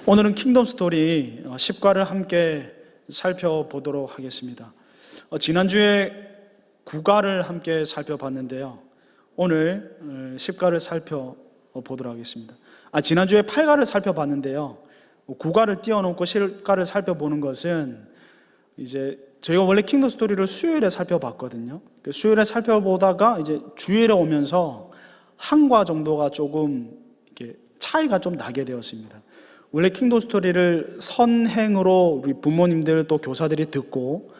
오늘은 킹덤 스토리 10과를 함께 살펴보도록 하겠습니다. 지난주에 9과를 함께 살펴봤는데요. 오늘 10과를 살펴보도록 하겠습니다. 지난주에 8과를 살펴봤는데요. 9과를 띄워놓고 10과를 살펴보는 것은 이제 저희가 원래 킹덤 스토리를 수요일에 살펴봤거든요. 수요일에 살펴보다가 이제 주일에 오면서 한 과 정도가 조금 이렇게 차이가 좀 나게 되었습니다. 원래 킹덤 스토리를 선행으로 우리 부모님들 또 교사들이 듣고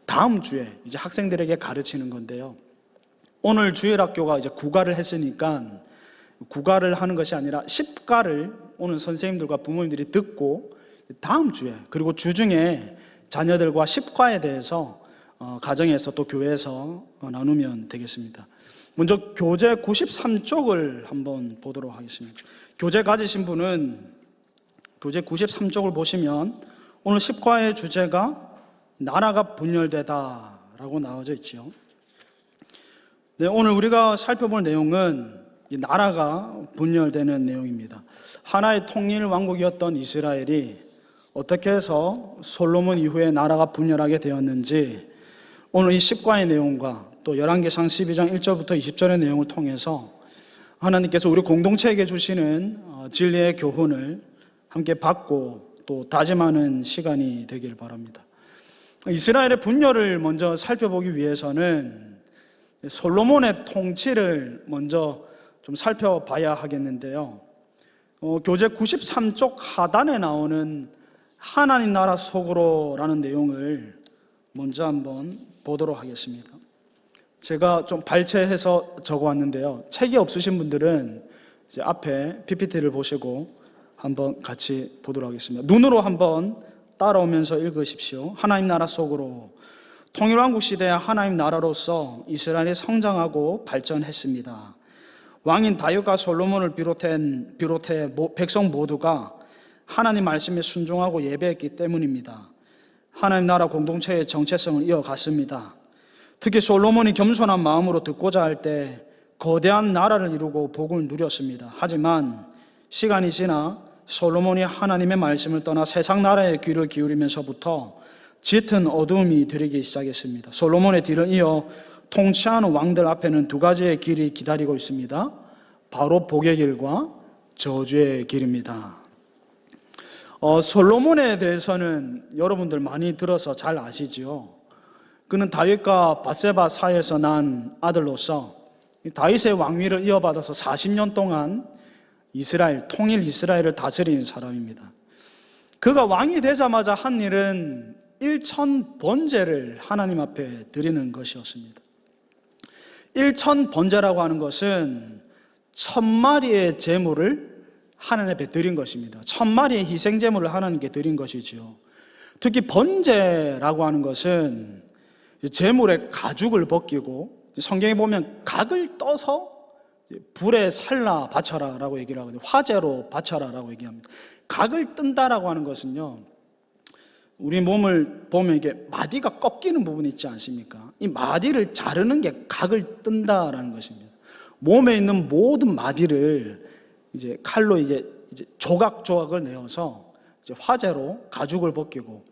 다음 주에 이제 학생들에게 가르치는 건데요. 오늘 주일학교가 이제 9과를 했으니까 9과를 하는 것이 아니라 10과를 오늘 선생님들과 부모님들이 듣고 다음 주에 그리고 주중에 자녀들과 10과에 대해서 가정에서 또 교회에서 나누면 되겠습니다. 먼저 교재 93쪽을 한번 보도록 하겠습니다. 교재 가지신 분은 교재 93쪽을 보시면 오늘 10과의 주제가 나라가 분열되다라고 나와져 있죠. 네, 오늘 우리가 살펴볼 내용은 이 나라가 분열되는 내용입니다. 하나의 통일 왕국이었던 이스라엘이 어떻게 해서 솔로몬 이후에 나라가 분열하게 되었는지 오늘 이 10과의 내용과 또 열왕기상 12장 1절부터 20절의 내용을 통해서 하나님께서 우리 공동체에게 주시는 진리의 교훈을 함께 받고 또 다짐하는 시간이 되길 바랍니다. 이스라엘의 분열을 먼저 살펴보기 위해서는 솔로몬의 통치를 먼저 좀 살펴봐야 하겠는데요. 교재 93쪽 하단에 나오는 하나님 나라 속으로라는 내용을 먼저 한번 보도록 하겠습니다. 제가 좀 발췌해서 적어왔는데요. 책이 없으신 분들은 이제 앞에 PPT를 보시고 한번 같이 보도록 하겠습니다. 눈으로 한번 따라오면서 읽으십시오. 하나님 나라 속으로. 통일왕국 시대의 하나님 나라로서 이스라엘이 성장하고 발전했습니다. 왕인 다윗과 솔로몬을 비롯해 백성 모두가 하나님 말씀에 순종하고 예배했기 때문입니다. 하나님 나라 공동체의 정체성을 이어갔습니다. 특히 솔로몬이 겸손한 마음으로 듣고자 할 때 거대한 나라를 이루고 복을 누렸습니다. 하지만 시간이 지나 솔로몬이 하나님의 말씀을 떠나 세상 나라에 귀를 기울이면서부터 짙은 어두움이 들이기 시작했습니다. 솔로몬의 뒤를 이어 통치하는 왕들 앞에는 두 가지의 길이 기다리고 있습니다. 바로 복의 길과 저주의 길입니다. 솔로몬에 대해서는 여러분들 많이 들어서 잘 아시죠? 그는 다윗과 밧세바 사이에서 난 아들로서 다윗의 왕위를 이어받아서 40년 동안 통일 이스라엘을 다스린 사람입니다. 그가 왕이 되자마자 한 일은 일천번제를 하나님 앞에 드리는 것이었습니다. 일천번제라고 하는 것은 1000마리의 제물을 하나님 앞에 드린 것입니다. 1000마리의 희생제물을 하나님께 드린 것이죠. 특히 번제라고 하는 것은 제물의 가죽을 벗기고 성경에 보면 각을 떠서 불에 살라 바쳐라 라고 얘기를 하거든요. 화재로 바쳐라 라고 얘기합니다. 각을 뜬다라고 하는 것은요, 우리 몸을 보면 이게 마디가 꺾이는 부분이 있지 않습니까? 이 마디를 자르는 게 각을 뜬다라는 것입니다. 몸에 있는 모든 마디를 이제 칼로 이제 조각조각을 내어서 이제 화재로 가죽을 벗기고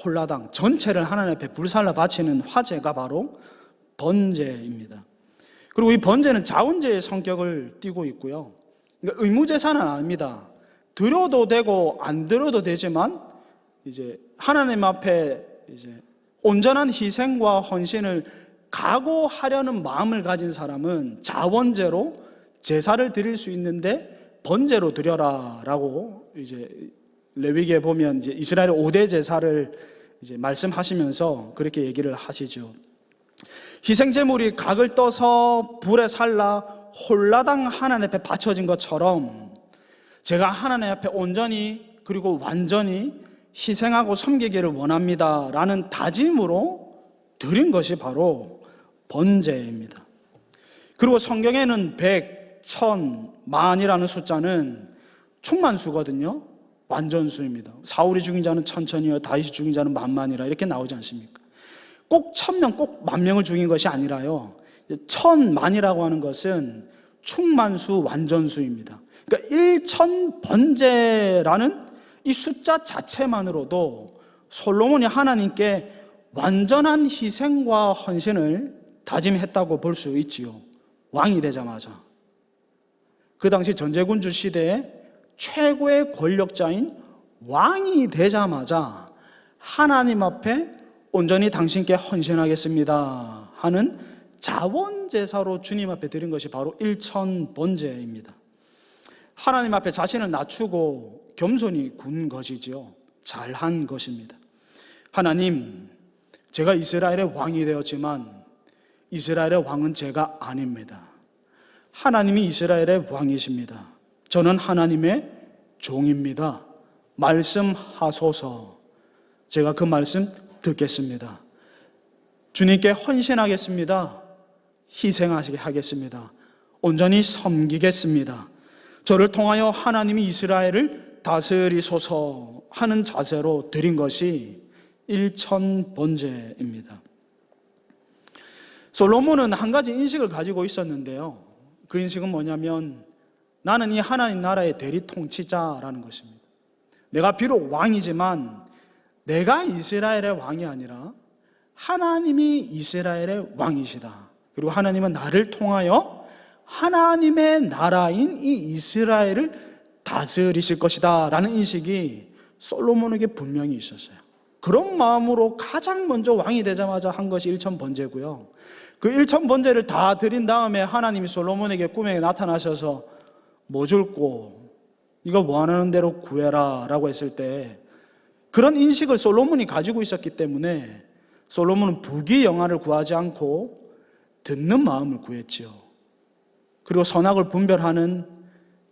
홀라당 전체를 하나님 앞에 불살라 바치는 화재가 바로 번제입니다. 그리고 이 번제는 자원제의 성격을 띠고 있고요. 그러니까 의무제사는 아닙니다. 드려도 되고 안 드려도 되지만 이제 하나님 앞에 이제 온전한 희생과 헌신을 각오하려는 마음을 가진 사람은 자원제로 제사를 드릴 수 있는데 번제로 드려라라고 이제 레위기에 보면 이제 이스라엘 5대 제사를 이제 말씀하시면서 그렇게 얘기를 하시죠. 희생제물이 각을 떠서 불에 살라 홀라당 하나님 앞에 바쳐진 것처럼 제가 하나님 앞에 온전히 그리고 완전히 희생하고 섬기기를 원합니다 라는 다짐으로 드린 것이 바로 번제입니다. 그리고 성경에는 100, 1000, 만이라는 숫자는 충만수거든요. 완전수입니다. 사울이 죽인 자는 1000이요 다윗이 죽인 자는 만만이라 이렇게 나오지 않습니까? 꼭 1000명, 꼭 10,000명을 죽인 것이 아니라요, 1000만이라고 하는 것은 충만수, 완전수입니다. 그러니까 1000번제라는 이 숫자 자체만으로도 솔로몬이 하나님께 완전한 희생과 헌신을 다짐했다고 볼 수 있지요. 왕이 되자마자. 그 당시 전제군주 시대에 최고의 권력자인 왕이 되자마자 하나님 앞에 온전히 당신께 헌신하겠습니다 하는 자원제사로 주님 앞에 드린 것이 바로 일천번제입니다. 하나님 앞에 자신을 낮추고 겸손히 군 것이지요. 잘한 것입니다. 하나님, 제가 이스라엘의 왕이 되었지만 이스라엘의 왕은 제가 아닙니다. 하나님이 이스라엘의 왕이십니다. 저는 하나님의 종입니다. 말씀하소서. 제가 그 말씀 듣겠습니다. 주님께 헌신하겠습니다. 희생하시게 하겠습니다. 온전히 섬기겠습니다. 저를 통하여 하나님이 이스라엘을 다스리소서 하는 자세로 드린 것이 일천번제입니다. 솔로몬은 한 가지 인식을 가지고 있었는데요. 그 인식은 뭐냐면 나는 이 하나님 나라의 대리 통치자라는 것입니다. 내가 비록 왕이지만 내가 이스라엘의 왕이 아니라 하나님이 이스라엘의 왕이시다. 그리고 하나님은 나를 통하여 하나님의 나라인 이 이스라엘을 다스리실 것이다 라는 인식이 솔로몬에게 분명히 있었어요. 그런 마음으로 가장 먼저 왕이 되자마자 한 것이 일천번제고요. 그 일천번제를 다 드린 다음에 하나님이 솔로몬에게 꿈에 나타나셔서 뭐 줄고 네가 원하는 대로 구해라 라고 했을 때 그런 인식을 솔로몬이 가지고 있었기 때문에 솔로몬은 부귀영화를 구하지 않고 듣는 마음을 구했지요. 그리고 선악을 분별하는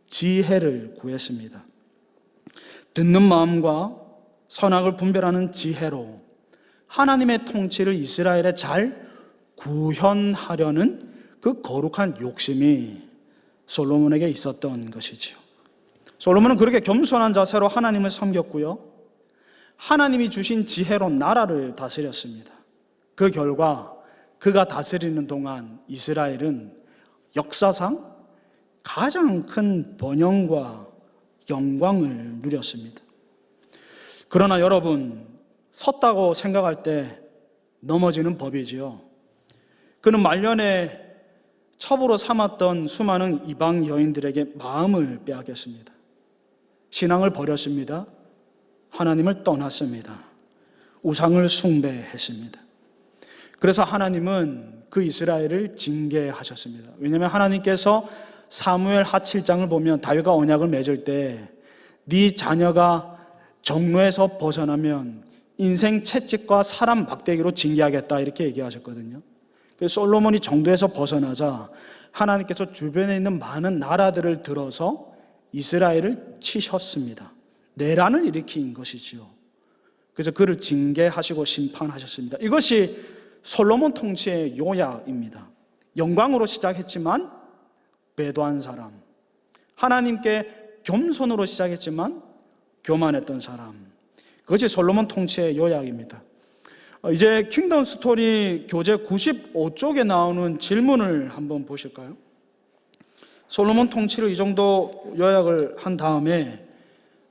지혜를 구했습니다. 듣는 마음과 선악을 분별하는 지혜로 하나님의 통치를 이스라엘에 잘 구현하려는 그 거룩한 욕심이 솔로몬에게 있었던 것이지요. 솔로몬은 그렇게 겸손한 자세로 하나님을 섬겼고요. 하나님이 주신 지혜로 나라를 다스렸습니다. 그 결과 그가 다스리는 동안 이스라엘은 역사상 가장 큰 번영과 영광을 누렸습니다. 그러나 여러분, 섰다고 생각할 때 넘어지는 법이지요. 그는 말년에 첩으로 삼았던 수많은 이방 여인들에게 마음을 빼앗겼습니다. 신앙을 버렸습니다. 하나님을 떠났습니다. 우상을 숭배했습니다. 그래서 하나님은 그 이스라엘을 징계하셨습니다. 왜냐하면 하나님께서 사무엘 하 7장을 보면 다윗과 언약을 맺을 때 네 자녀가 정로에서 벗어나면 인생 채찍과 사람 막대기로 징계하겠다 이렇게 얘기하셨거든요. 그래서 솔로몬이 정도에서 벗어나자 하나님께서 주변에 있는 많은 나라들을 들어서 이스라엘을 치셨습니다. 내란을 일으킨 것이지요. 그래서 그를 징계하시고 심판하셨습니다. 이것이 솔로몬 통치의 요약입니다. 영광으로 시작했지만 배도한 사람, 하나님께 겸손으로 시작했지만 교만했던 사람, 그것이 솔로몬 통치의 요약입니다. 이제 킹덤 스토리 교재 95쪽에 나오는 질문을 한번 보실까요? 솔로몬 통치를 이 정도 요약을 한 다음에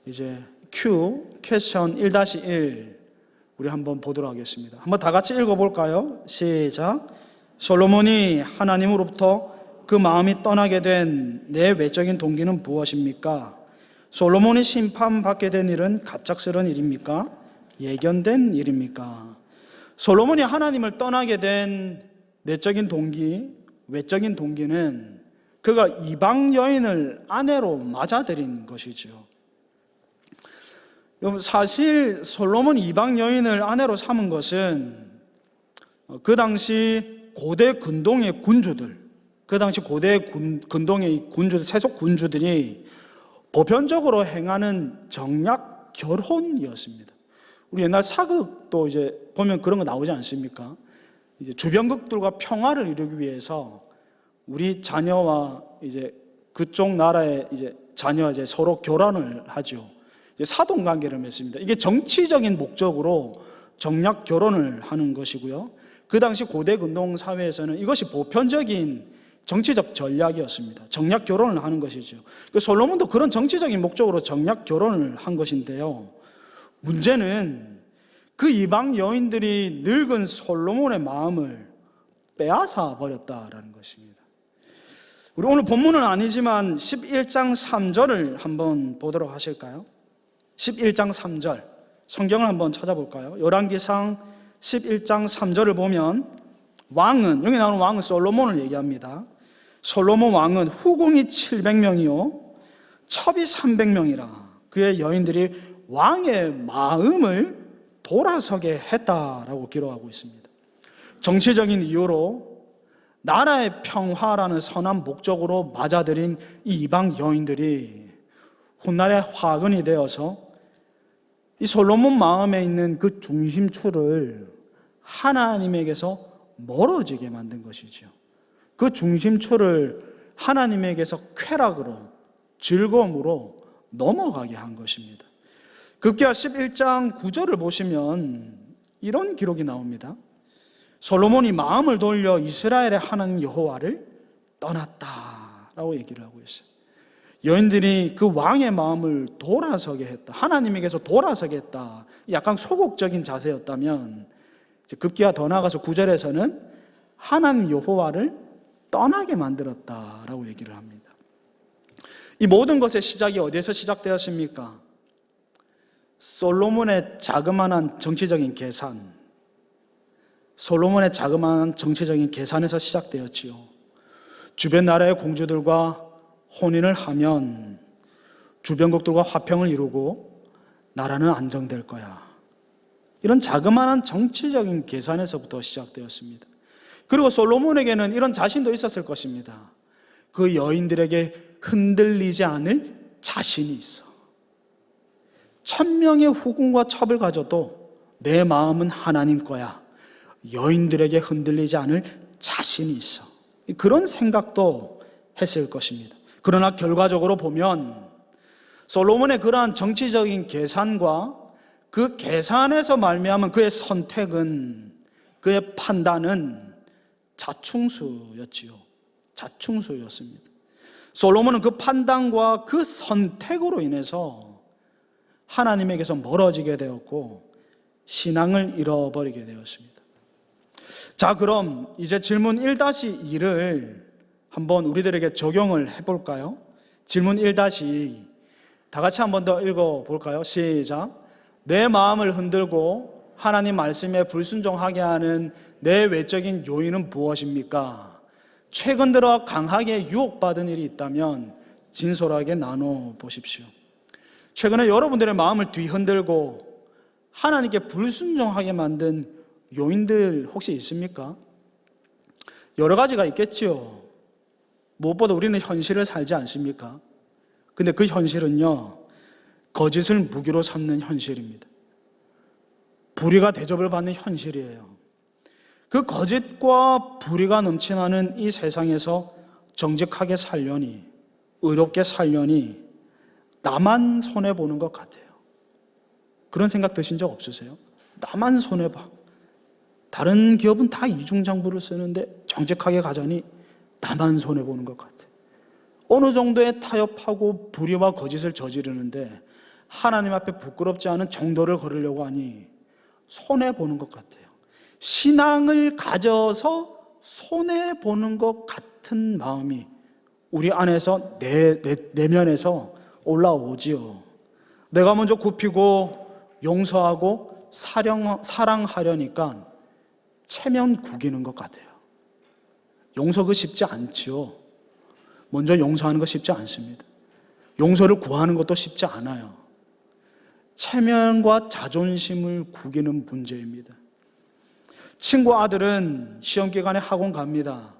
이제 Q, 퀘스천 1-1 우리 한번 보도록 하겠습니다. 한번 다 같이 읽어볼까요? 시작. 솔로몬이 하나님으로부터 그 마음이 떠나게 된 내 외적인 동기는 무엇입니까? 솔로몬이 심판받게 된 일은 갑작스러운 일입니까? 예견된 일입니까? 솔로몬이 하나님을 떠나게 된 내적인 동기, 외적인 동기는 그가 이방 여인을 아내로 맞아들인 것이죠. 사실 솔로몬이 이방 여인을 아내로 삼은 것은 그 당시 고대 근동의 군주들, 그 당시 고대 근동의 군주들, 세속 군주들이 보편적으로 행하는 정략 결혼이었습니다. 우리 옛날 사극도 이제 보면 그런 거 나오지 않습니까? 이제 주변국들과 평화를 이루기 위해서 우리 자녀와 이제 그쪽 나라의 이제 자녀 이제 서로 결혼을 하죠. 이제 사돈 관계를 맺습니다. 이게 정치적인 목적으로 정략 결혼을 하는 것이고요. 그 당시 고대 근동 사회에서는 이것이 보편적인 정치적 전략이었습니다. 정략 결혼을 하는 것이죠. 솔로몬도 그런 정치적인 목적으로 정략 결혼을 한 것인데요. 문제는 그 이방 여인들이 늙은 솔로몬의 마음을 빼앗아 버렸다라는 것입니다. 우리 오늘 본문은 아니지만 11장 3절을 한번 보도록 하실까요? 11장 3절 성경을 한번 찾아볼까요? 열왕기상 11장 3절을 보면 왕은, 여기 나오는 왕은 솔로몬을 얘기합니다. 솔로몬 왕은 후궁이 700명이요 첩이 300명이라 그의 여인들이 왕의 마음을 돌아서게 했다라고 기록하고 있습니다. 정치적인 이유로 나라의 평화라는 선한 목적으로 맞아들인 이 이방 여인들이 훗날에 화근이 되어서 이 솔로몬 마음에 있는 그 중심추를 하나님에게서 멀어지게 만든 것이죠. 그 중심추를 하나님에게서 쾌락으로, 즐거움으로 넘어가게 한 것입니다. 급기야 11장 9절을 보시면 이런 기록이 나옵니다. 솔로몬이 마음을 돌려 이스라엘의 하나님 여호와를 떠났다라고 얘기를 하고 있어요. 여인들이 그 왕의 마음을 돌아서게 했다, 하나님에게서 돌아서게 했다, 약간 소극적인 자세였다면 급기야 더 나아가서 9절에서는 하나님 여호와를 떠나게 만들었다라고 얘기를 합니다. 이 모든 것의 시작이 어디에서 시작되었습니까? 솔로몬의 자그마한 정치적인 계산, 솔로몬의 자그마한 정치적인 계산에서 시작되었지요. 주변 나라의 공주들과 혼인을 하면 주변국들과 화평을 이루고 나라는 안정될 거야. 이런 자그마한 정치적인 계산에서부터 시작되었습니다. 그리고 솔로몬에게는 이런 자신도 있었을 것입니다. 그 여인들에게 흔들리지 않을 자신이 있어. 1000명의 후궁과 첩을 가져도 내 마음은 하나님 거야. 여인들에게 흔들리지 않을 자신이 있어. 그런 생각도 했을 것입니다. 그러나 결과적으로 보면 솔로몬의 그러한 정치적인 계산과 그 계산에서 말미암은 그의 선택은, 그의 판단은 자충수였지요. 자충수였습니다. 솔로몬은 그 판단과 그 선택으로 인해서 하나님에게서 멀어지게 되었고 신앙을 잃어버리게 되었습니다. 자, 그럼 이제 질문 1-2를 한번 우리들에게 적용을 해볼까요? 질문 1-2 다 같이 한번 더 읽어볼까요? 시작. 내 마음을 흔들고 하나님 말씀에 불순종하게 하는 내 외적인 요인은 무엇입니까? 최근 들어 강하게 유혹받은 일이 있다면 진솔하게 나눠보십시오. 최근에 여러분들의 마음을 뒤흔들고 하나님께 불순종하게 만든 요인들 혹시 있습니까? 여러 가지가 있겠지요. 무엇보다 우리는 현실을 살지 않습니까? 근데 그 현실은요, 거짓을 무기로 삼는 현실입니다. 불의가 대접을 받는 현실이에요. 그 거짓과 불의가 넘쳐나는 이 세상에서 정직하게 살려니, 의롭게 살려니 나만 손해보는 것 같아요. 그런 생각 드신 적 없으세요? 나만 손해봐. 다른 기업은 다 이중장부를 쓰는데 정직하게 가자니 나만 손해보는 것 같아. 어느 정도의 타협하고 불의와 거짓을 저지르는데 하나님 앞에 부끄럽지 않은 정도를 걸으려고 하니 손해보는 것 같아요. 신앙을 가져서 손해보는 것 같은 마음이 우리 안에서 내면에서 올라오지요. 내가 먼저 굽히고 용서하고 사랑하려니까 체면 구기는 것 같아요. 용서 그 쉽지 않지요. 먼저 용서하는 거 쉽지 않습니다. 용서를 구하는 것도 쉽지 않아요. 체면과 자존심을 구기는 문제입니다. 친구 아들은 시험 기간에 학원 갑니다.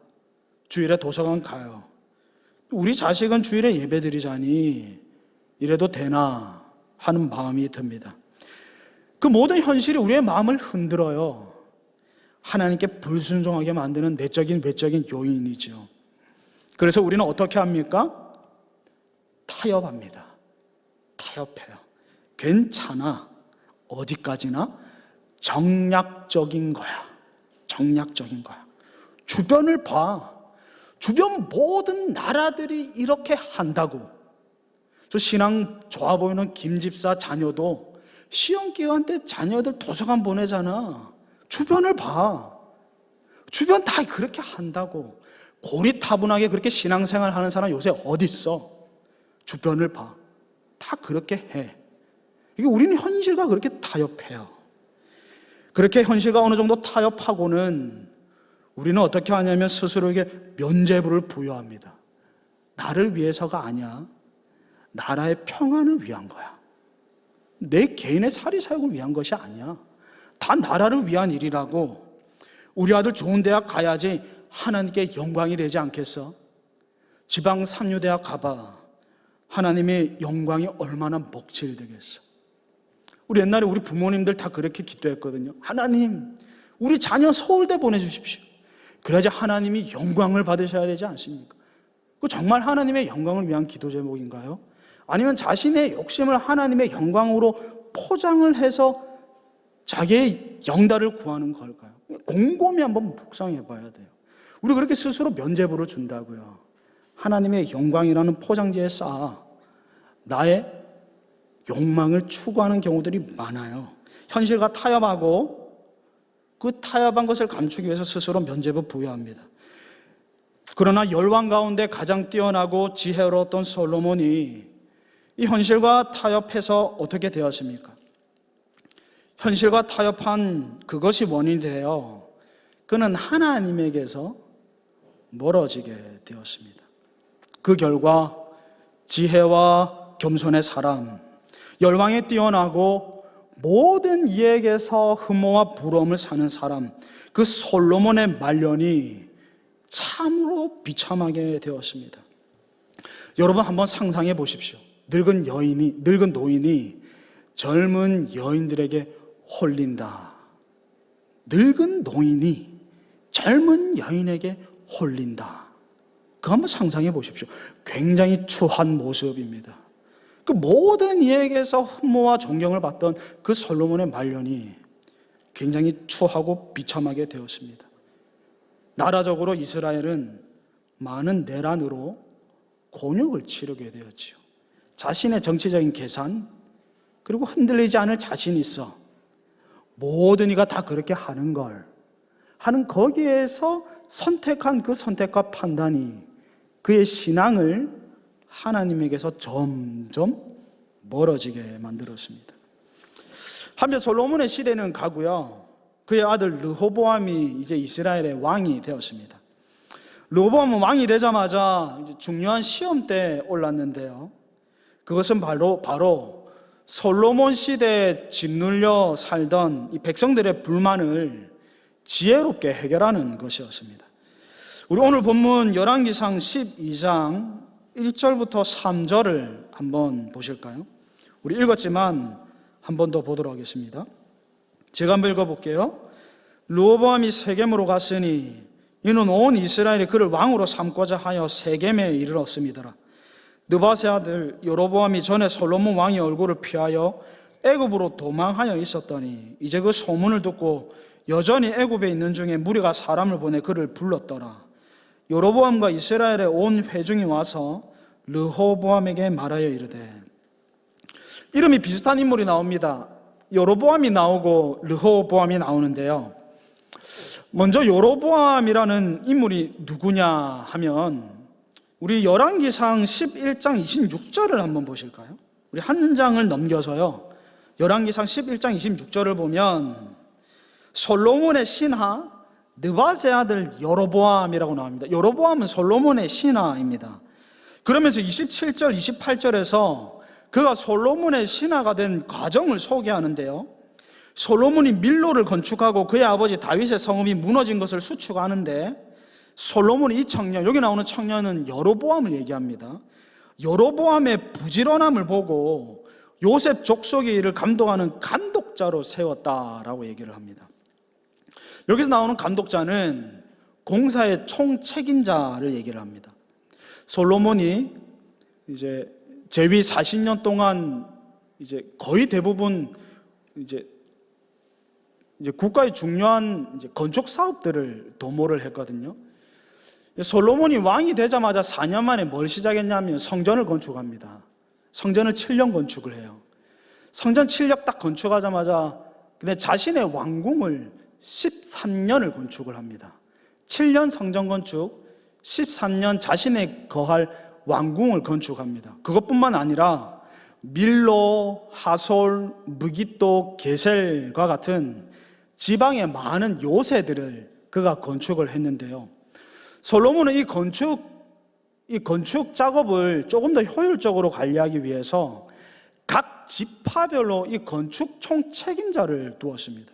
주일에 도서관 가요. 우리 자식은 주일에 예배 드리자니 이래도 되나 하는 마음이 듭니다. 그 모든 현실이 우리의 마음을 흔들어요. 하나님께 불순종하게 만드는 내적인 외적인 요인이죠. 그래서 우리는 어떻게 합니까? 타협합니다. 타협해요. 괜찮아. 어디까지나 정략적인 거야. 정략적인 거야. 주변을 봐. 주변 모든 나라들이 이렇게 한다고. 저 신앙 좋아 보이는 김 집사 자녀도 시험 기간 때 자녀들 도서관 보내잖아. 주변을 봐. 주변 다 그렇게 한다고. 고리타분하게 그렇게 신앙생활 하는 사람 요새 어디 있어? 주변을 봐. 다 그렇게 해. 이게 우리는 현실과 그렇게 타협해요. 그렇게 현실과 어느 정도 타협하고는 우리는 어떻게 하냐면 스스로에게 면죄부를 부여합니다. 나를 위해서가 아니야. 나라의 평안을 위한 거야. 내 개인의 사리사욕을 위한 것이 아니야. 다 나라를 위한 일이라고. 우리 아들 좋은 대학 가야지 하나님께 영광이 되지 않겠어? 지방 삼류대학 가봐. 하나님의 영광이 얼마나 먹칠되겠어. 우리 옛날에 우리 부모님들 다 그렇게 기도했거든요. 하나님, 우리 자녀 서울대 보내주십시오. 그래야지 하나님이 영광을 받으셔야 되지 않습니까? 그 정말 하나님의 영광을 위한 기도 제목인가요? 아니면 자신의 욕심을 하나님의 영광으로 포장을 해서 자기의 영달을 구하는 걸까요? 곰곰이 한번 묵상해 봐야 돼요. 우리 그렇게 스스로 면죄부를 준다고요. 하나님의 영광이라는 포장지에 쌓아 나의 욕망을 추구하는 경우들이 많아요. 현실과 타협하고 그 타협한 것을 감추기 위해서 스스로 면죄부 부여합니다. 그러나 열왕 가운데 가장 뛰어나고 지혜로웠던 솔로몬이 이 현실과 타협해서 어떻게 되었습니까? 현실과 타협한 그것이 원인이 되어 그는 하나님에게서 멀어지게 되었습니다. 그 결과 지혜와 겸손의 사람, 열왕에 뛰어나고 모든 이에게서 흠모와 부러움을 사는 사람, 그 솔로몬의 말년이 참으로 비참하게 되었습니다. 여러분 한번 상상해 보십시오. 늙은 노인이 젊은 여인들에게 홀린다. 늙은 노인이 젊은 여인에게 홀린다. 그거 한번 상상해 보십시오. 굉장히 추한 모습입니다. 그 모든 이에게서 흠모와 존경을 받던 그 솔로몬의 말년이 굉장히 추하고 비참하게 되었습니다. 나라적으로 이스라엘은 많은 내란으로 곤욕을 치르게 되었지요. 자신의 정치적인 계산, 그리고 흔들리지 않을 자신이 있어 모든 이가 다 그렇게 하는 거기에서 선택한 그 선택과 판단이 그의 신앙을 하나님에게서 점점 멀어지게 만들었습니다. 한편 솔로몬의 시대는 가고요. 그의 아들 르호보암이 이제 이스라엘의 왕이 되었습니다. 르호보암은 왕이 되자마자 이제 중요한 시험 때 올랐는데요. 그것은 바로 솔로몬 시대에 짓눌려 살던 이 백성들의 불만을 지혜롭게 해결하는 것이었습니다. 우리 오늘 본문 열왕기상 12장 1절부터 3절을 한번 보실까요? 우리 읽었지만 한 번 더 보도록 하겠습니다. 제가 한번 읽어볼게요. 르호보암이 세겜으로 갔으니 이는 온 이스라엘이 그를 왕으로 삼고자 하여 세겜에 이르렀음이더라. 느바세 아들 여로보암이 전에 솔로몬 왕의 얼굴을 피하여 애굽으로 도망하여 있었더니 이제 그 소문을 듣고 여전히 애굽에 있는 중에 무리가 사람을 보내 그를 불렀더라. 여로보암과 이스라엘의 온 회중이 와서 르호보암에게 말하여 이르되, 이름이 비슷한 인물이 나옵니다. 여로보암이 나오고 르호보암이 나오는데요. 먼저 여로보암이라는 인물이 누구냐 하면 우리 열왕기상 11장 26절을 한번 보실까요? 우리 한 장을 넘겨서요. 열왕기상 11장 26절을 보면 솔로몬의 신하 느바세 아들 여로보암이라고 나옵니다. 여로보암은 솔로몬의 신하입니다. 그러면서 27절, 28절에서 그가 솔로몬의 신하가 된 과정을 소개하는데요. 솔로몬이 밀로를 건축하고 그의 아버지 다윗의 성읍이 무너진 것을 수축하는데 솔로몬이 이 청년, 여기 나오는 청년은 여로보암을 얘기합니다. 여로보암의 부지런함을 보고 요셉 족속의 일을 감독하는 감독자로 세웠다라고 얘기를 합니다. 여기서 나오는 감독자는 공사의 총책임자를 얘기를 합니다. 솔로몬이 이제 재위 40년 동안 이제 거의 대부분 이제 국가의 중요한 건축 사업들을 도모를 했거든요. 솔로몬이 왕이 되자마자 4년 만에 뭘 시작했냐면 성전을 건축합니다. 성전을 7년 건축을 해요. 성전 7년 딱 건축하자마자 근데 자신의 왕궁을 13년을 건축을 합니다. 7년 성전 건축, 13년 자신의 거할 왕궁을 건축합니다. 그것뿐만 아니라 밀로, 하솔, 무깃도, 게셀과 같은 지방의 많은 요새들을 그가 건축을 했는데요. 솔로몬은 이 건축 작업을 조금 더 효율적으로 관리하기 위해서 각 지파별로 이 건축 총책임자를 두었습니다.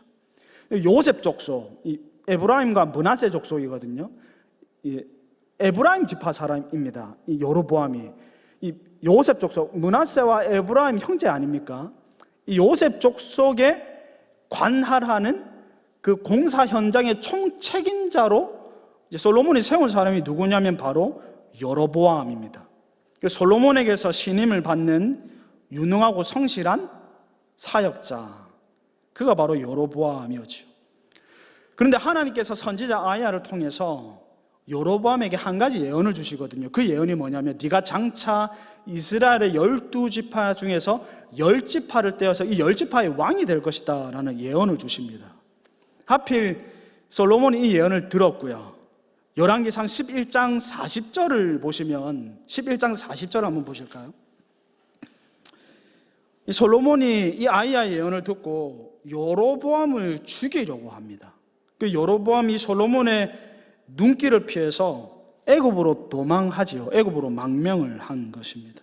요셉 족속, 이 에브라임과 므낫세 족속이거든요. 이 에브라임 지파 사람입니다. 이 여로보암이 이 요셉 족속, 므낫세와 에브라임 형제 아닙니까? 이 요셉 족속에 관할하는 그 공사 현장의 총책임자로 이제 솔로몬이 세운 사람이 누구냐면 바로 여로보암입니다. 솔로몬에게서 신임을 받는 유능하고 성실한 사역자, 그가 바로 여로보암이었죠. 그런데 하나님께서 선지자 아이야를 통해서 여로보암에게 한 가지 예언을 주시거든요. 그 예언이 뭐냐면 네가 장차 이스라엘의 12지파 중에서 10지파를 떼어서 이 10지파의 왕이 될 것이다 라는 예언을 주십니다. 하필 솔로몬이 이 예언을 들었고요. 열왕기상 11장 40절을 보시면 11장 40절을 한번 보실까요? 이 솔로몬이 이 아이야의 예언을 듣고 여로보암을 죽이려고 합니다. 그 여로보암이 솔로몬의 눈길을 피해서 애굽으로 도망하지요. 애굽으로 망명을 한 것입니다.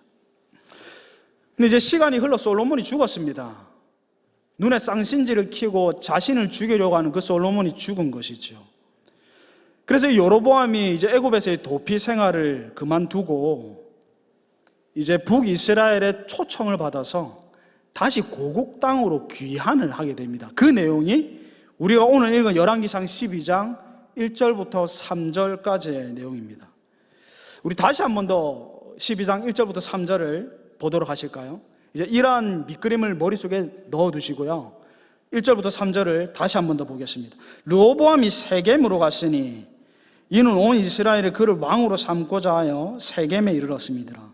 근데 이제 시간이 흘러 솔로몬이 죽었습니다. 눈에 쌍신지를 키고 자신을 죽이려고 하는 그 솔로몬이 죽은 것이죠. 그래서 여로보암이 이제 애굽에서의 도피 생활을 그만두고 이제 북이스라엘의 초청을 받아서 다시 고국 땅으로 귀환을 하게 됩니다. 그 내용이 우리가 오늘 읽은 열왕기상 12장 1절부터 3절까지의 내용입니다. 우리 다시 한 번 더 12장 1절부터 3절을 보도록 하실까요? 이제 이러한 밑그림을 머릿속에 넣어두시고요. 1절부터 3절을 다시 한 번 더 보겠습니다. 르호보암이 세겜으로 갔으니 이는 온 이스라엘이 그를 왕으로 삼고자 하여 세겜에 이르렀습니다.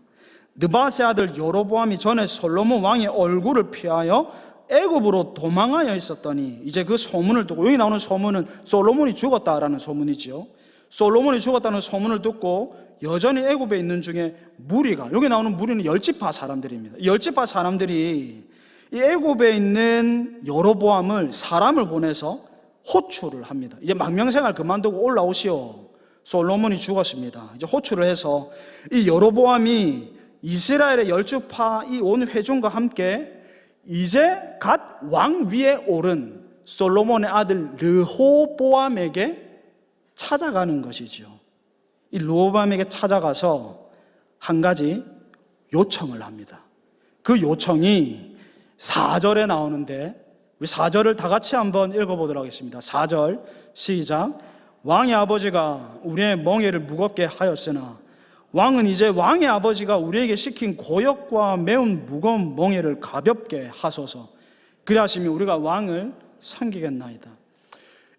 느바세 아들 여로보암이 전에 솔로몬 왕의 얼굴을 피하여 애굽으로 도망하여 있었더니 이제 그 소문을 듣고, 여기 나오는 소문은 솔로몬이 죽었다라는 소문이죠. 솔로몬이 죽었다는 소문을 듣고 여전히 애굽에 있는 중에 무리가, 여기 나오는 무리는 10지파 사람들입니다. 10지파 사람들이 이 애굽에 있는 여로보암을 사람을 보내서 호출을 합니다. 이제 망명생활 그만두고 올라오시오. 솔로몬이 죽었습니다. 이제 호출을 해서 이 여로보암이 이스라엘의 10지파 이 온 회중과 함께 이제 갓 왕 위에 오른 솔로몬의 아들 르호보암에게 찾아가는 것이죠. 이 르호보암에게 찾아가서 한 가지 요청을 합니다. 그 요청이 4절에 나오는데 우리 4절을 다 같이 한번 읽어보도록 하겠습니다. 4절 시작. 왕의 아버지가 우리의 멍에를 무겁게 하였으나 왕은 이제 왕의 아버지가 우리에게 시킨 고역과 매운 무거운 멍에를 가볍게 하소서. 그리하시면 우리가 왕을 섬기겠나이다.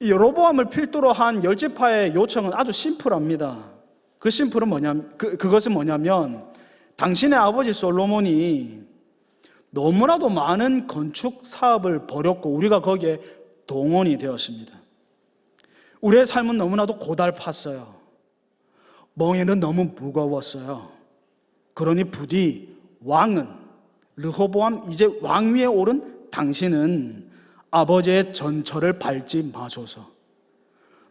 이 여로보암을 필두로 한 10지파의 요청은 아주 심플합니다. 그 심플은 그것은 뭐냐면 당신의 아버지 솔로몬이 너무나도 많은 건축 사업을 벌였고 우리가 거기에 동원이 되었습니다. 우리의 삶은 너무나도 고달팠어요. 멍에는 너무 무거웠어요. 그러니 부디 왕은, 르호보암 이제 왕 위에 오른 당신은 아버지의 전철을 밟지 마소서.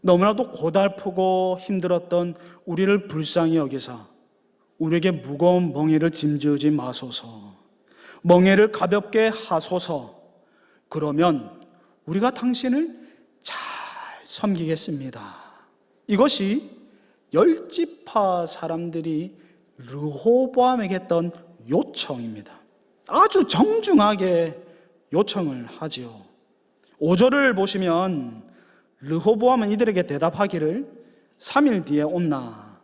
너무나도 고달프고 힘들었던 우리를 불쌍히 여기사 우리에게 무거운 멍에를 짐지우지 마소서. 멍에를 가볍게 하소서. 그러면 우리가 당신을 잘 섬기겠습니다. 이것이 10지파 사람들이 르호보암에게 했던 요청입니다. 아주 정중하게 요청을 하지요. 5절을 보시면 르호보암은 이들에게 대답하기를 3일 뒤에 온나.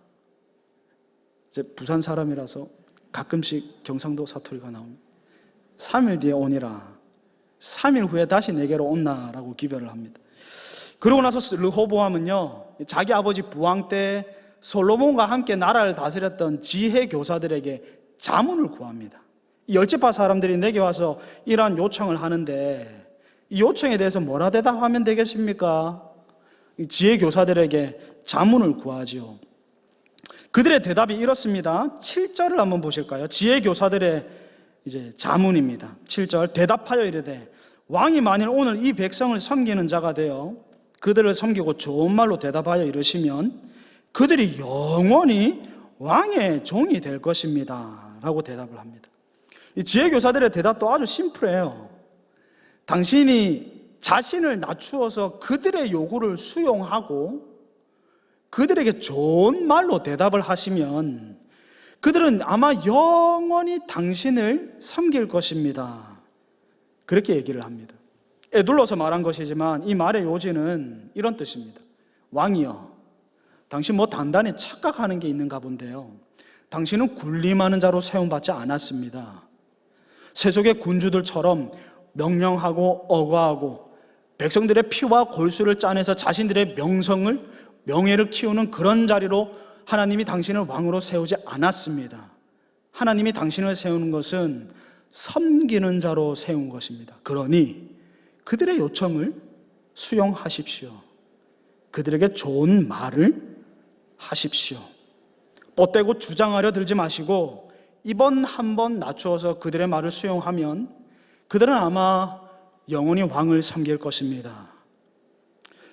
이제 부산 사람이라서 가끔씩 경상도 사투리가 나옵니다. 3일 뒤에 오니라. 3일 후에 다시 내게로 온나라고 기별을 합니다. 그러고 나서 르호보암은요, 자기 아버지 부왕 때 솔로몬과 함께 나라를 다스렸던 지혜 교사들에게 자문을 구합니다. 이 열지파 사람들이 내게 와서 이러한 요청을 하는데 이 요청에 대해서 뭐라 대답하면 되겠습니까? 이 지혜 교사들에게 자문을 구하지요. 그들의 대답이 이렇습니다. 7절을 한번 보실까요? 지혜 교사들의 이제 자문입니다. 7절, 대답하여 이르되 왕이 만일 오늘 이 백성을 섬기는 자가 되어 그들을 섬기고 좋은 말로 대답하여 이르시면 그들이 영원히 왕의 종이 될 것입니다 라고 대답을 합니다. 이 지혜 교사들의 대답도 아주 심플해요. 당신이 자신을 낮추어서 그들의 요구를 수용하고 그들에게 좋은 말로 대답을 하시면 그들은 아마 영원히 당신을 섬길 것입니다. 그렇게 얘기를 합니다. 애둘러서 말한 것이지만 이 말의 요지는 이런 뜻입니다. 왕이여, 당신 뭐 단단히 착각하는 게 있는가 본데요. 당신은 군림하는 자로 세움받지 않았습니다. 세속의 군주들처럼 명령하고 억압하고 백성들의 피와 골수를 짜내서 자신들의 명예를 키우는 그런 자리로 하나님이 당신을 왕으로 세우지 않았습니다. 하나님이 당신을 세우는 것은 섬기는 자로 세운 것입니다. 그러니 그들의 요청을 수용하십시오. 그들에게 좋은 말을 하십시오. 뻗대고 주장하려 들지 마시고 이번 한번 낮추어서 그들의 말을 수용하면 그들은 아마 영원히 왕을 섬길 것입니다.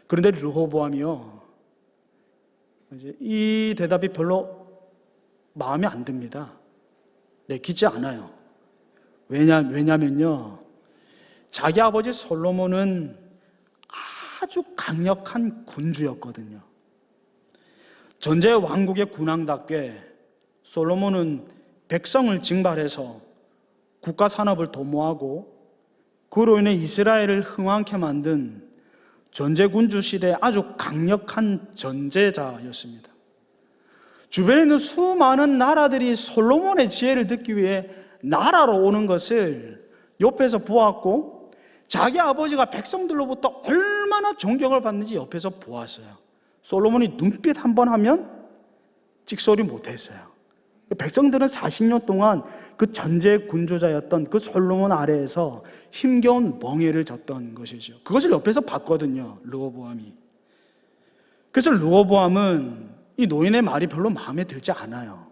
그런데 르호보암이요, 이 대답이 별로 마음에 안 듭니다. 내키지 않아요. 왜냐면요, 자기 아버지 솔로몬은 아주 강력한 군주였거든요. 전제 왕국의 군왕답게 솔로몬은 백성을 징발해서 국가 산업을 도모하고 그로 인해 이스라엘을 흥왕케 만든 전제군주 시대의 아주 강력한 전제자였습니다. 주변에 있는 수많은 나라들이 솔로몬의 지혜를 듣기 위해 나라로 오는 것을 옆에서 보았고 자기 아버지가 백성들로부터 얼마나 존경을 받는지 옆에서 보았어요. 솔로몬이 눈빛 한번 하면 찍소리 못했어요. 백성들은 40년 동안 그 전제 군주자였던 그 솔로몬 아래에서 힘겨운 멍에를 졌던 것이죠. 그것을 옆에서 봤거든요, 르호보암이. 그래서 르호보암은 이 노인의 말이 별로 마음에 들지 않아요.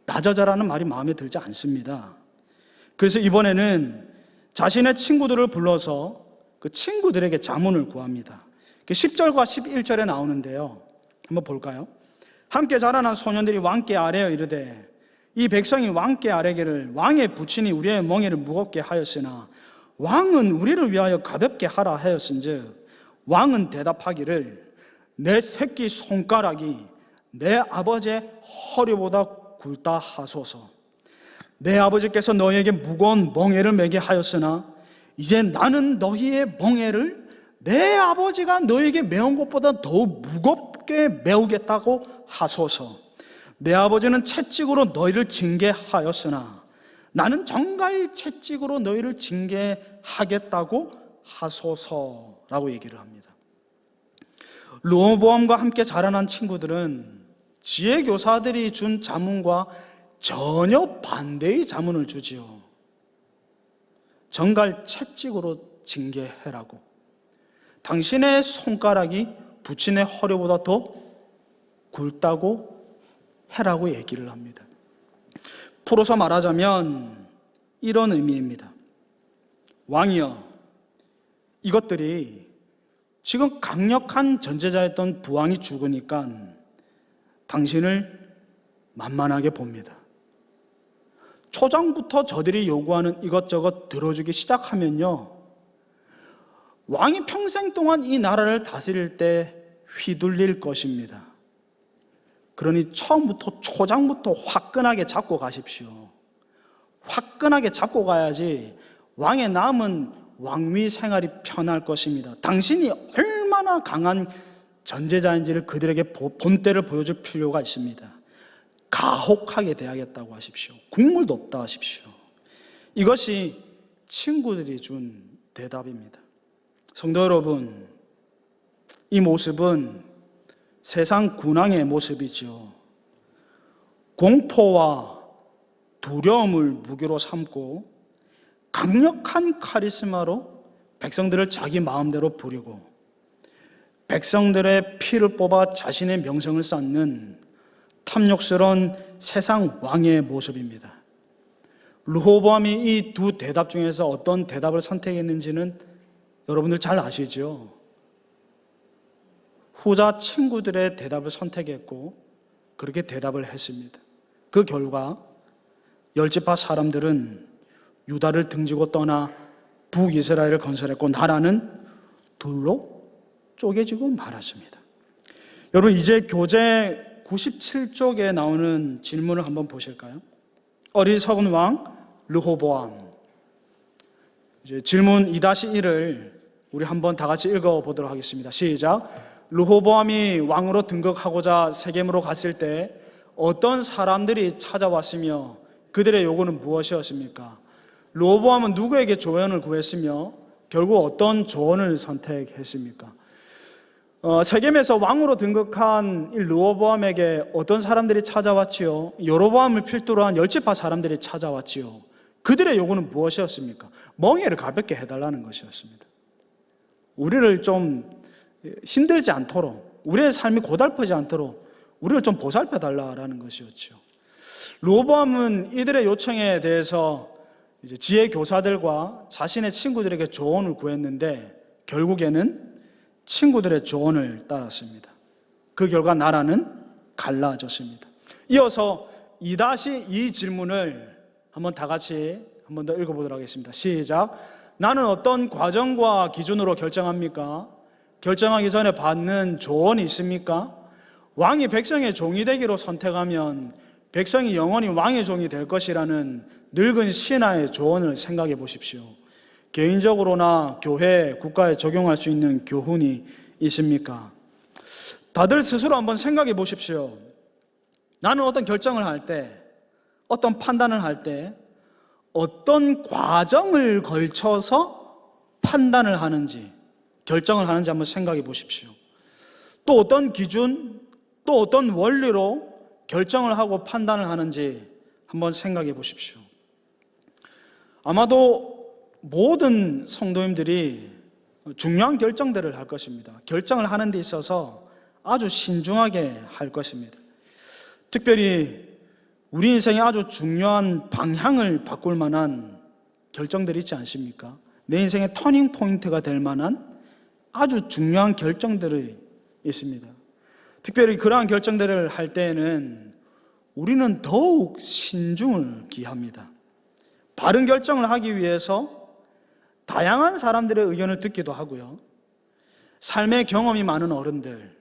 나자자라는 말이 마음에 들지 않습니다. 그래서 이번에는 자신의 친구들을 불러서 그 친구들에게 자문을 구합니다. 10절과 11절에 나오는데요, 한번 볼까요? 함께 자라난 소년들이 왕께 아뢰어 이르되 이 백성이 왕께 아뢰기를 왕의 부친이 우리의 멍에를 무겁게 하였으나 왕은 우리를 위하여 가볍게 하라 하였은즉 왕은 대답하기를 내 새끼 손가락이 내 아버지의 허리보다 굵다 하소서. 내 아버지께서 너희에게 무거운 멍에를 매게 하였으나 이제 나는 너희의 멍에를 내 아버지가 너희에게 메운 것보다 더욱 무겁게 메우겠다고 하소서. 내 아버지는 채찍으로 너희를 징계하였으나 나는 정갈 채찍으로 너희를 징계하겠다고 하소서라고 얘기를 합니다. 르호보암과 함께 자라난 친구들은 지혜 교사들이 준 자문과 전혀 반대의 자문을 주지요. 정갈 채찍으로 징계해라고. 당신의 손가락이 부친의 허리보다 더 굵다고 해라고 얘기를 합니다. 풀어서 말하자면 이런 의미입니다. 왕이여, 이것들이 지금 강력한 전제자였던 부왕이 죽으니까 당신을 만만하게 봅니다. 초장부터 저들이 요구하는 이것저것 들어주기 시작하면요, 왕이 평생 동안 이 나라를 다스릴 때 휘둘릴 것입니다. 그러니 처음부터 초장부터 화끈하게 잡고 가십시오. 화끈하게 잡고 가야지 왕의 남은 왕위 생활이 편할 것입니다. 당신이 얼마나 강한 전제자인지를 그들에게 본때를 보여줄 필요가 있습니다. 가혹하게 대하겠다고 하십시오. 국물도 없다 하십시오. 이것이 친구들이 준 대답입니다. 성도 여러분, 이 모습은 세상 군왕의 모습이죠. 공포와 두려움을 무기로 삼고 강력한 카리스마로 백성들을 자기 마음대로 부리고 백성들의 피를 뽑아 자신의 명성을 쌓는 탐욕스러운 세상 왕의 모습입니다. 르호보암이 이 두 대답 중에서 어떤 대답을 선택했는지는 여러분들 잘 아시죠? 후자 친구들의 대답을 선택했고 그렇게 대답을 했습니다. 그 결과 열지파 사람들은 유다를 등지고 떠나 북이스라엘을 건설했고 나라는 둘로 쪼개지고 말았습니다. 여러분, 이제 교재 97쪽에 나오는 질문을 한번 보실까요? 어리석은 왕 르호보암. 이제 질문 2-1을 우리 한번 다 같이 읽어보도록 하겠습니다. 시작. 르호보암이 왕으로 등극하고자 세겜으로 갔을 때 어떤 사람들이 찾아왔으며 그들의 요구는 무엇이었습니까? 르호보암은 누구에게 조언을 구했으며 결국 어떤 조언을 선택했습니까? 세겜에서 왕으로 등극한 이 르호보암에게 어떤 사람들이 찾아왔지요? 여로보암을 필두로 한 열지파 사람들이 찾아왔지요. 그들의 요구는 무엇이었습니까? 멍에를 가볍게 해달라는 것이었습니다. 우리를 좀 힘들지 않도록, 우리의 삶이 고달프지 않도록 우리를 좀 보살펴달라는 것이었죠. 르호보암은 이들의 요청에 대해서 이제 지혜 교사들과 자신의 친구들에게 조언을 구했는데 결국에는 친구들의 조언을 따랐습니다. 그 결과 나라는 갈라졌습니다. 이어서 2-2 질문을 한번 다 같이 한번 더 읽어보도록 하겠습니다. 시작. 나는 어떤 과정과 기준으로 결정합니까? 결정하기 전에 받는 조언이 있습니까? 왕이 백성의 종이 되기로 선택하면 백성이 영원히 왕의 종이 될 것이라는 늙은 신하의 조언을 생각해 보십시오. 개인적으로나 교회, 국가에 적용할 수 있는 교훈이 있습니까? 다들 스스로 한번 생각해 보십시오. 나는 어떤 결정을 할 때, 어떤 판단을 할 때 어떤 과정을 걸쳐서 판단을 하는지, 결정을 하는지 한번 생각해 보십시오. 또 어떤 기준, 또 어떤 원리로 결정을 하고 판단을 하는지 한번 생각해 보십시오. 아마도 모든 성도님들이 중요한 결정들을 할 것입니다. 결정을 하는 데 있어서 아주 신중하게 할 것입니다. 특별히 우리 인생에 아주 중요한 방향을 바꿀 만한 결정들이 있지 않습니까? 내 인생의 터닝 포인트가 될 만한 아주 중요한 결정들이 있습니다. 특별히 그러한 결정들을 할 때에는 우리는 더욱 신중을 기합니다. 바른 결정을 하기 위해서 다양한 사람들의 의견을 듣기도 하고요. 삶의 경험이 많은 어른들,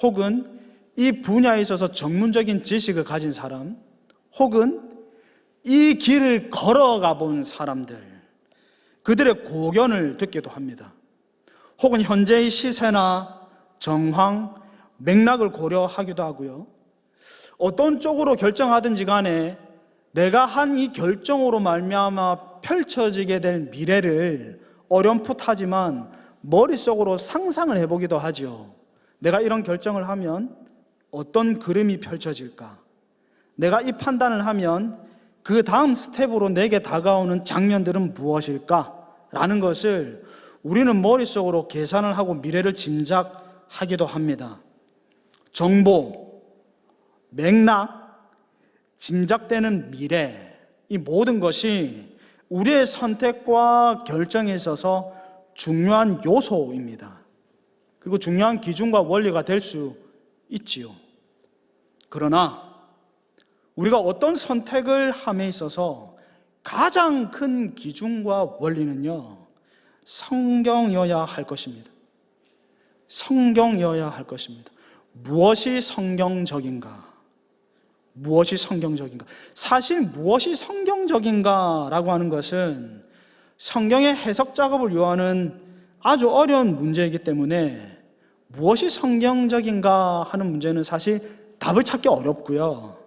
혹은 이 분야에 있어서 전문적인 지식을 가진 사람, 혹은 이 길을 걸어가 본 사람들, 그들의 고견을 듣기도 합니다. 혹은 현재의 시세나 정황, 맥락을 고려하기도 하고요. 어떤 쪽으로 결정하든지 간에 내가 한 이 결정으로 말미암아 펼쳐지게 될 미래를 어렴풋하지만 머릿속으로 상상을 해보기도 하죠. 내가 이런 결정을 하면 어떤 그림이 펼쳐질까? 내가 이 판단을 하면 그 다음 스텝으로 내게 다가오는 장면들은 무엇일까? 라는 것을 우리는 머릿속으로 계산을 하고 미래를 짐작하기도 합니다. 정보, 맥락, 짐작되는 미래, 이 모든 것이 우리의 선택과 결정에 있어서 중요한 요소입니다. 그리고 중요한 기준과 원리가 될 수 있지요. 그러나 우리가 어떤 선택을 함에 있어서 가장 큰 기준과 원리는요, 성경이어야 할 것입니다. 성경이어야 할 것입니다. 무엇이 성경적인가? 무엇이 성경적인가? 사실 무엇이 성경적인가라고 하는 것은 성경의 해석 작업을 요하는 아주 어려운 문제이기 때문에 무엇이 성경적인가 하는 문제는 사실 답을 찾기 어렵고요.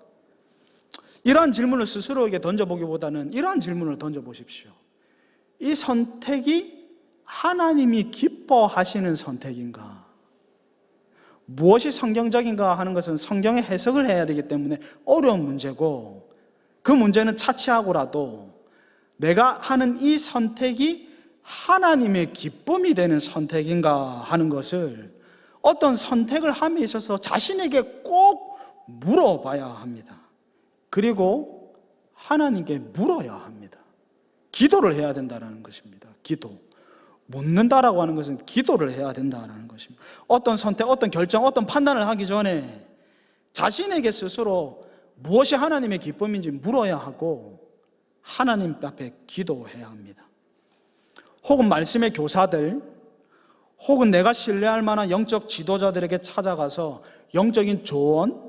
이러한 질문을 스스로에게 던져보기보다는 이러한 질문을 던져보십시오. 이 선택이 하나님이 기뻐하시는 선택인가? 무엇이 성경적인가 하는 것은 성경의 해석을 해야 되기 때문에 어려운 문제고, 그 문제는 차치하고라도 내가 하는 이 선택이 하나님의 기쁨이 되는 선택인가 하는 것을 어떤 선택을 함에 있어서 자신에게 꼭 물어봐야 합니다. 그리고 하나님께 물어야 합니다. 기도를 해야 된다는 것입니다. 기도. 묻는다라고 하는 것은 기도를 해야 된다는 것입니다. 어떤 선택, 어떤 결정, 어떤 판단을 하기 전에 자신에게 스스로 무엇이 하나님의 기쁨인지 물어야 하고 하나님 앞에 기도해야 합니다. 혹은 말씀의 교사들, 혹은 내가 신뢰할 만한 영적 지도자들에게 찾아가서 영적인 조언,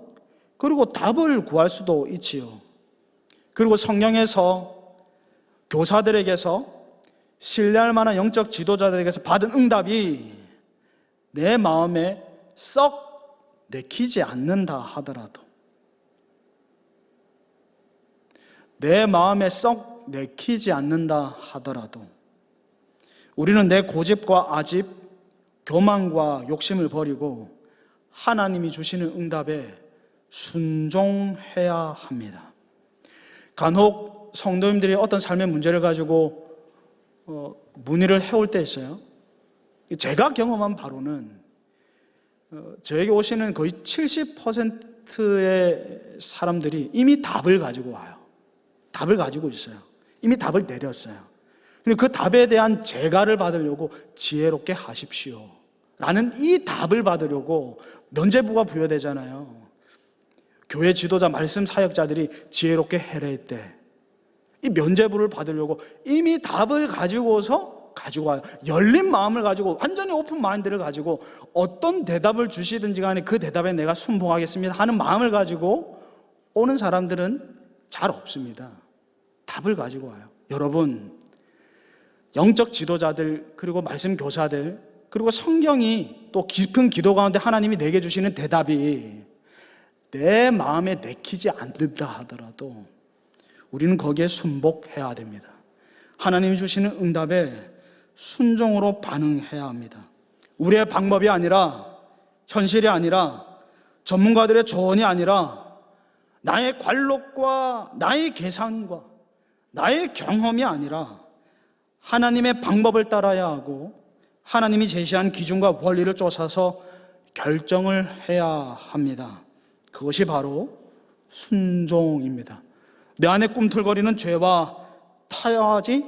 그리고 답을 구할 수도 있지요. 그리고 성령에서 교사들에게서 신뢰할 만한 영적 지도자들에게서 받은 응답이 내 마음에 썩 내키지 않는다 하더라도, 내 마음에 썩 내키지 않는다 하더라도 우리는 내 고집과 아집, 교만과 욕심을 버리고 하나님이 주시는 응답에 순종해야 합니다. 간혹 성도님들이 어떤 삶의 문제를 가지고 문의를 해올 때 있어요. 제가 경험한 바로는 저에게 오시는 거의 70%의 사람들이 이미 답을 가지고 와요. 답을 가지고 있어요. 이미 답을 내렸어요. 근데 그 답에 대한 재가를 받으려고 지혜롭게 하십시오 라는 이 답을 받으려고 면죄부가 부여되잖아요. 교회 지도자, 말씀 사역자들이 지혜롭게 해낼 때 이 면죄부를 받으려고 이미 답을 가지고서 가지고 와요. 열린 마음을 가지고, 완전히 오픈 마인드를 가지고 어떤 대답을 주시든지 간에 그 대답에 내가 순종하겠습니다 하는 마음을 가지고 오는 사람들은 잘 없습니다. 답을 가지고 와요. 여러분, 영적 지도자들, 그리고 말씀 교사들, 그리고 성경이 또 깊은 기도 가운데 하나님이 내게 주시는 대답이 내 마음에 내키지 않는다 하더라도 우리는 거기에 순복해야 됩니다. 하나님이 주시는 응답에 순종으로 반응해야 합니다. 우리의 방법이 아니라, 현실이 아니라, 전문가들의 조언이 아니라, 나의 관록과 나의 계산과 나의 경험이 아니라 하나님의 방법을 따라야 하고 하나님이 제시한 기준과 원리를 쫓아서 결정을 해야 합니다. 그것이 바로 순종입니다. 내 안에 꿈틀거리는 죄와 타협하지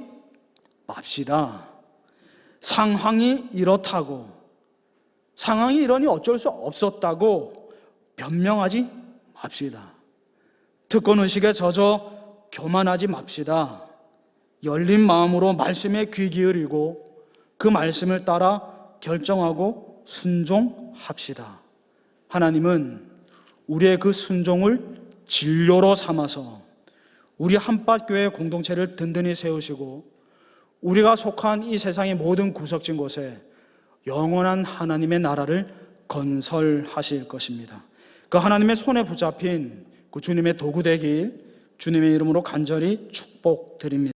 맙시다. 상황이 이렇다고, 상황이 이러니 어쩔 수 없었다고 변명하지 맙시다. 특권의식에 젖어 교만하지 맙시다. 열린 마음으로 말씀에 귀 기울이고 그 말씀을 따라 결정하고 순종합시다. 하나님은 우리의 그 순종을 진료로 삼아서 우리 한밭교회 공동체를 든든히 세우시고 우리가 속한 이 세상의 모든 구석진 곳에 영원한 하나님의 나라를 건설하실 것입니다. 그 하나님의 손에 붙잡힌 그 주님의 도구 되길 주님의 이름으로 간절히 축복드립니다.